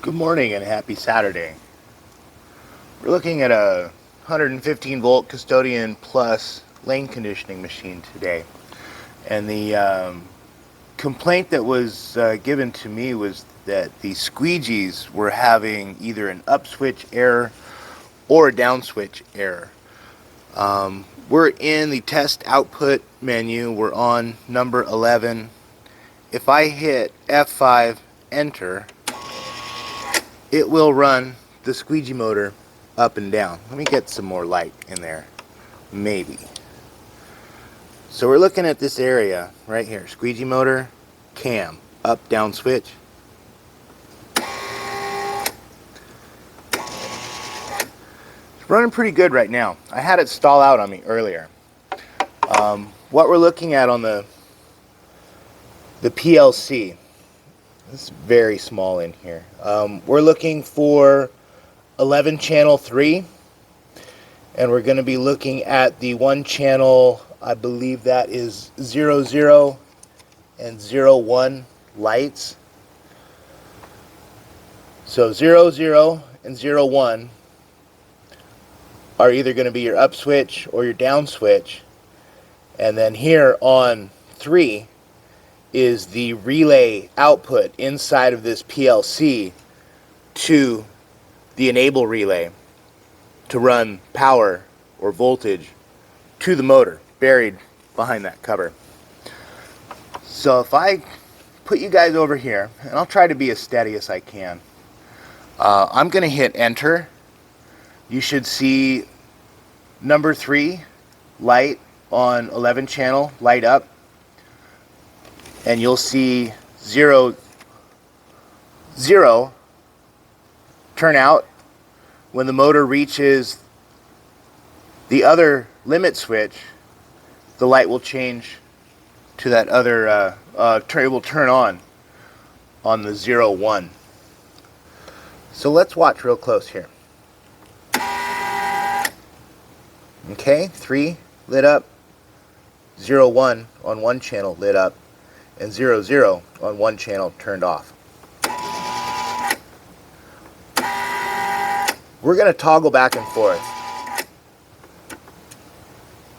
Good morning and happy Saturday. We're looking at a 115 volt Kustodian Plus lane conditioning machine today. And the complaint that was given to me was that the squeegees were having either an up switch error or a down switch error. We're in the test output menu. We're on number 11. If I hit F5 enter, it will run the squeegee motor up and down. Let me get some more light in there. Maybe. So we're looking at this area right here. Squeegee motor, cam, up, down switch. It's running pretty good right now. I had it stall out on me earlier. What we're looking at on the PLC, this is very small in here. We're looking for 11 channel 3, and we're going to be looking at the one channel, I believe that is 00 and 01 lights. So 00 and 01 are either going to be your up switch or your down switch, and then here on 3 is the relay output inside of this PLC to the enable relay to run power or voltage to the motor buried behind that cover. So if I put you guys over here, and I'll try to be as steady as I can, I'm going to hit enter. You should see number 3 light on 11 channel light up, and you'll see 00 turn out. When the motor reaches the other limit switch, the light will change to that other, it will turn on the 01. So let's watch real close here. Okay, 3 lit up, 01 on one channel lit up, and 00 on one channel turned off. We're going to toggle back and forth.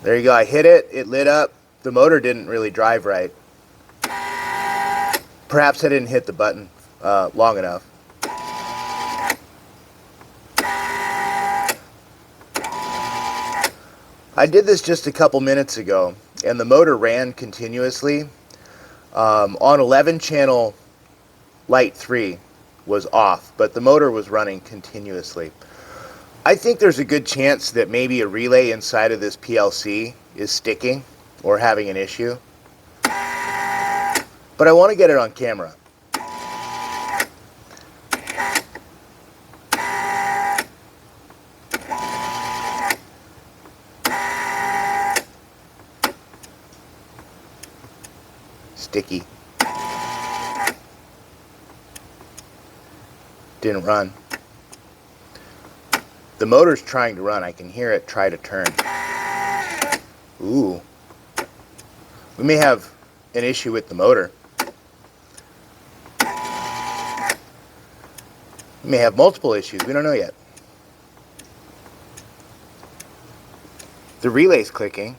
There you go, I hit it, it lit up. The motor didn't really drive right. Perhaps I didn't hit the button long enough. I did this just a couple minutes ago, and the motor ran continuously. On 11 channel light 3 was off, but the motor was running continuously. I think there's a good chance that maybe a relay inside of this PLC is sticking or having an issue, but I want to get it on camera. Sticky. Didn't run. The motor's trying to run. I can hear it try to turn. Ooh. We may have an issue with the motor. We may have multiple issues. We don't know yet. The relay's clicking.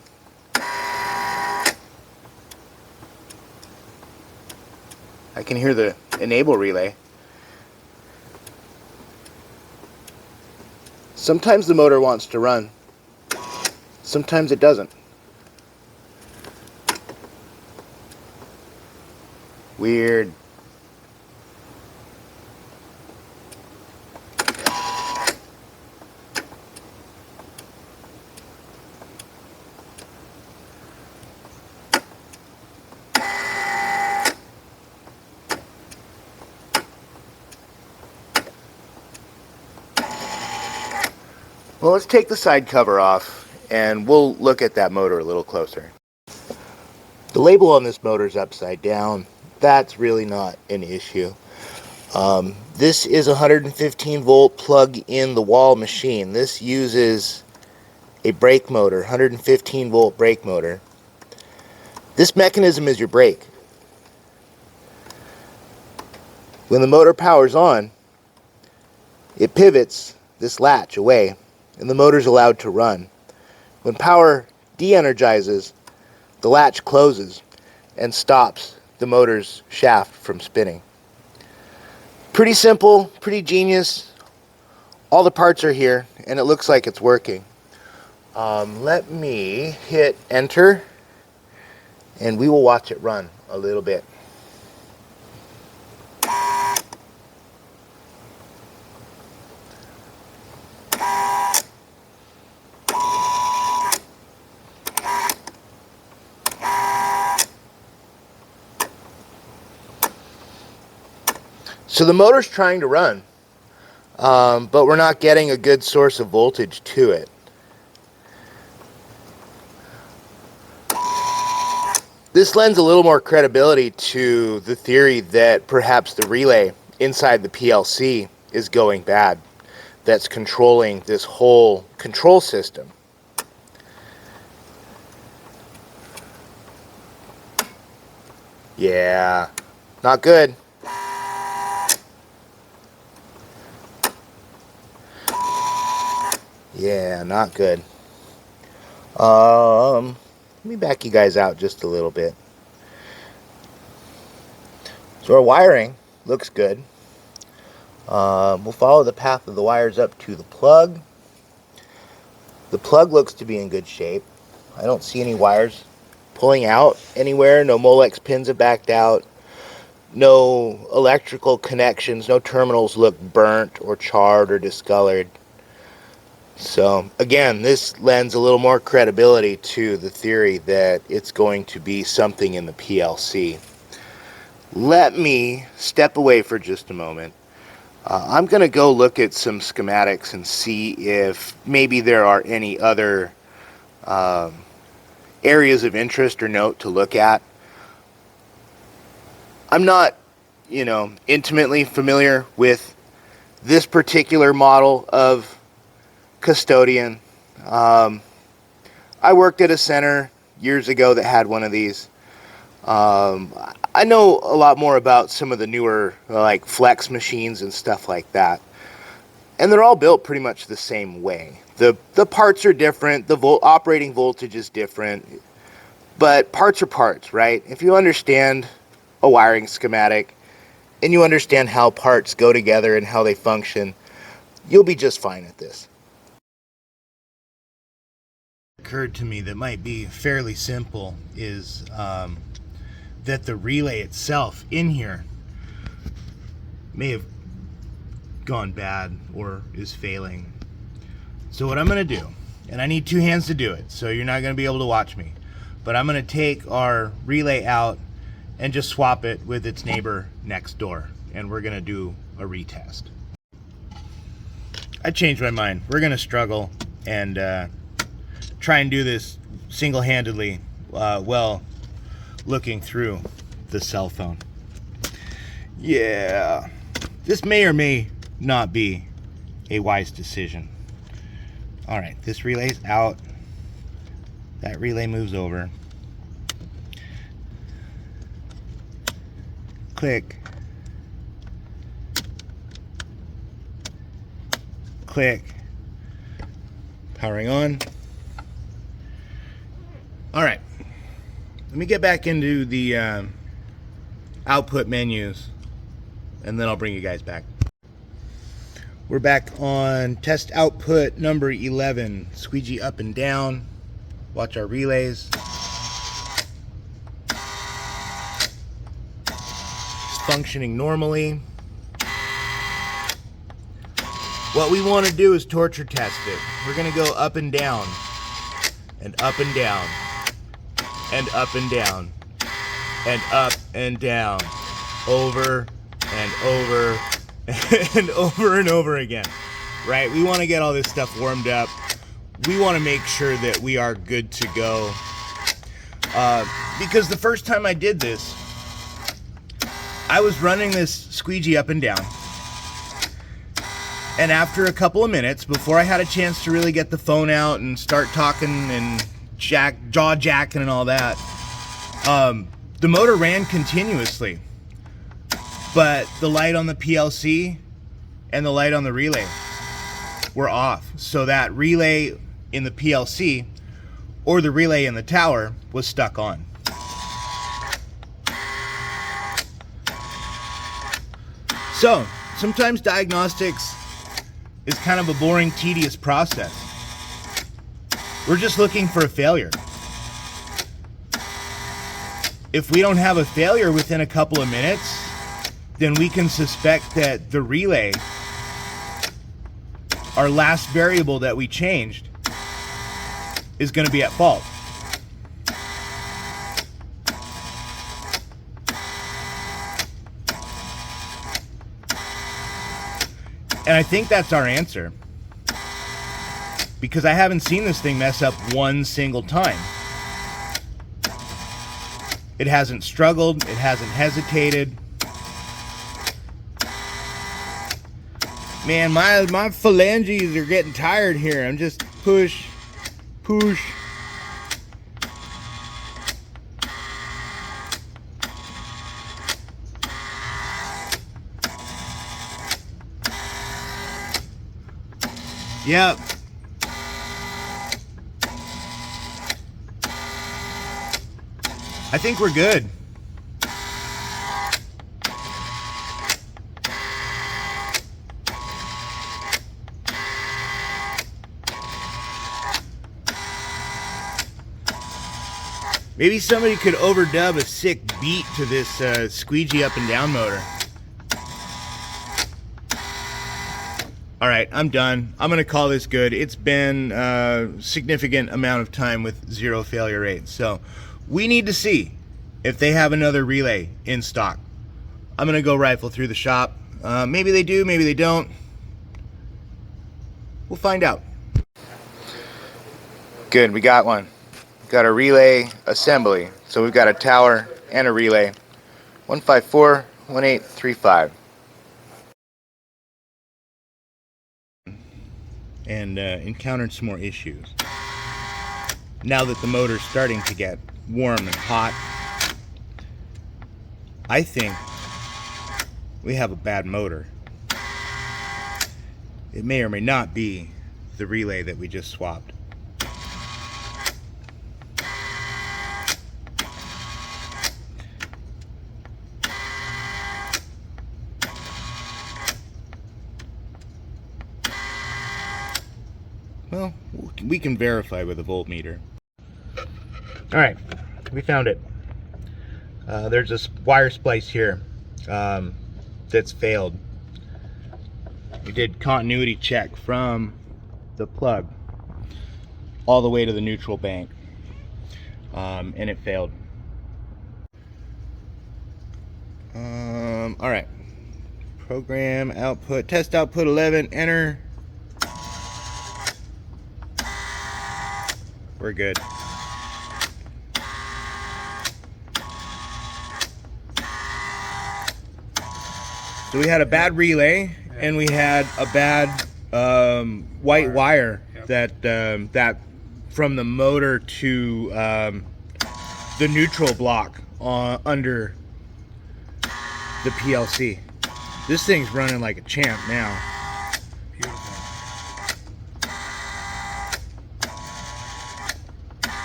I can hear the enable relay. Sometimes the motor wants to run. Sometimes it doesn't. Weird. Well, let's take the side cover off and we'll look at that motor a little closer. The label on this motor is upside down. That's really not an issue. This is a 115 volt plug in the wall machine. This uses a brake motor, 115 volt brake motor. This mechanism is your brake. When the motor powers on, it pivots this latch away, and the motor's allowed to run. When power de-energizes, the latch closes and stops the motor's shaft from spinning. Pretty simple, pretty genius. All the parts are here, and it looks like it's working. Let me hit enter, and we will watch it run a little bit. So the motor's trying to run, but we're not getting a good source of voltage to it. This lends a little more credibility to the theory that perhaps the relay inside the PLC is going bad, that's controlling this whole control system. Yeah, not good. Yeah, not good. Let me back you guys out just a little bit. So our wiring looks good. We'll follow the path of the wires up to the plug. The plug looks to be in good shape. I don't see any wires pulling out anywhere. No Molex pins have backed out. No electrical connections. No terminals look burnt or charred or discolored. So again, this lends a little more credibility to the theory that it's going to be something in the PLC. Let me step away for just a moment. I'm going to go look at some schematics and see if maybe there are any other areas of interest or note to look at. I'm not, intimately familiar with this particular model of Kustodian. I worked at a center years ago that had one of these. I know a lot more about some of the newer like flex machines and stuff like that, and they're all built pretty much the same way. The parts are different, the operating voltage is different, but parts are parts, right? If you understand a wiring schematic and you understand how parts go together and how they function, you'll be just fine at this. Occurred to me that might be fairly simple is that the relay itself in here may have gone bad or is failing. So what I'm going to do, and I need two hands to do it, so you're not going to be able to watch me, but I'm going to take our relay out and just swap it with its neighbor next door, and we're going to do a retest. I changed my mind. We're going to struggle and try and do this single-handedly while looking through the cell phone. Yeah, this may or may not be a wise decision. All right, this relay's out. That relay moves over. Click. Click. Powering on. All right, let me get back into the output menus, and then I'll bring you guys back. We're back on test output number 11, squeegee up and down. Watch our relays. It's functioning normally. What we want to do is torture test it. We're going to go up and down, and up and down, and up and down, and up and down, over and over and over and over again, right? We want to get all this stuff warmed up. We want to make sure that we are good to go, because the first time I did this, I was running this squeegee up and down, and after a couple of minutes, before I had a chance to really get the phone out and start talking and jaw jacking and all that, the motor ran continuously, but the light on the PLC and the light on the relay were off. So that relay in the PLC or the relay in the tower was stuck on. So sometimes diagnostics is kind of a boring, tedious process. We're just looking for a failure. If we don't have a failure within a couple of minutes, then we can suspect that the relay, our last variable that we changed, is going to be at fault. And I think that's our answer, because I haven't seen this thing mess up one single time. It hasn't struggled, it hasn't hesitated. Man, my phalanges are getting tired here. I'm just push. Yep. I think we're good. Maybe somebody could overdub a sick beat to this squeegee up and down motor. All right, I'm done. I'm gonna call this good. It's been a significant amount of time with zero failure rates. So we need to see if they have another relay in stock. I'm gonna go rifle through the shop. Maybe they do, maybe they don't. We'll find out. Good, we got one. Got a relay assembly. So we've got a tower and a relay. 1541835. And encountered some more issues. Now that the motor's starting to get warm and hot, I think we have a bad motor. It may or may not be the relay that we just swapped. Well, we can verify with a voltmeter. All right, we found it. There's a wire splice here that's failed. We did continuity check from the plug all the way to the neutral bank, and it failed. All right, program output, test output 11, enter. We're good. So we had a bad relay, and we had a bad white wire that from the motor to the neutral block under the PLC. This thing's running like a champ now.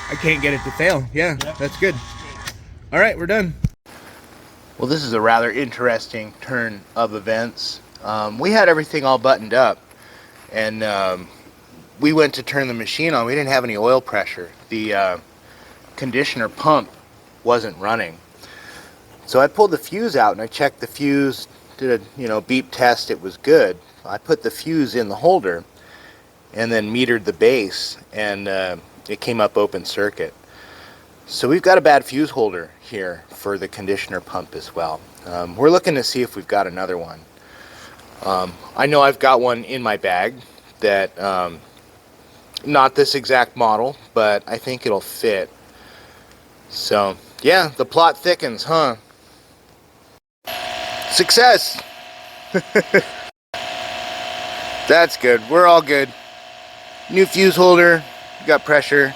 I can't get it to fail. Yeah, that's good. All right, we're done. Well, this is a rather interesting turn of events. We had everything all buttoned up, and we went to turn the machine on. We didn't have any oil pressure. The conditioner pump wasn't running. So I pulled the fuse out and I checked the fuse, did a beep test. It was good. I put the fuse in the holder and then metered the base, and it came up open circuit. So we've got a bad fuse holder here for the conditioner pump as well. We're looking to see if we've got another one. I know I've got one in my bag that, not this exact model, but I think it'll fit. So yeah, the plot thickens, huh? Success! That's good. We're all good. New fuse holder, got pressure.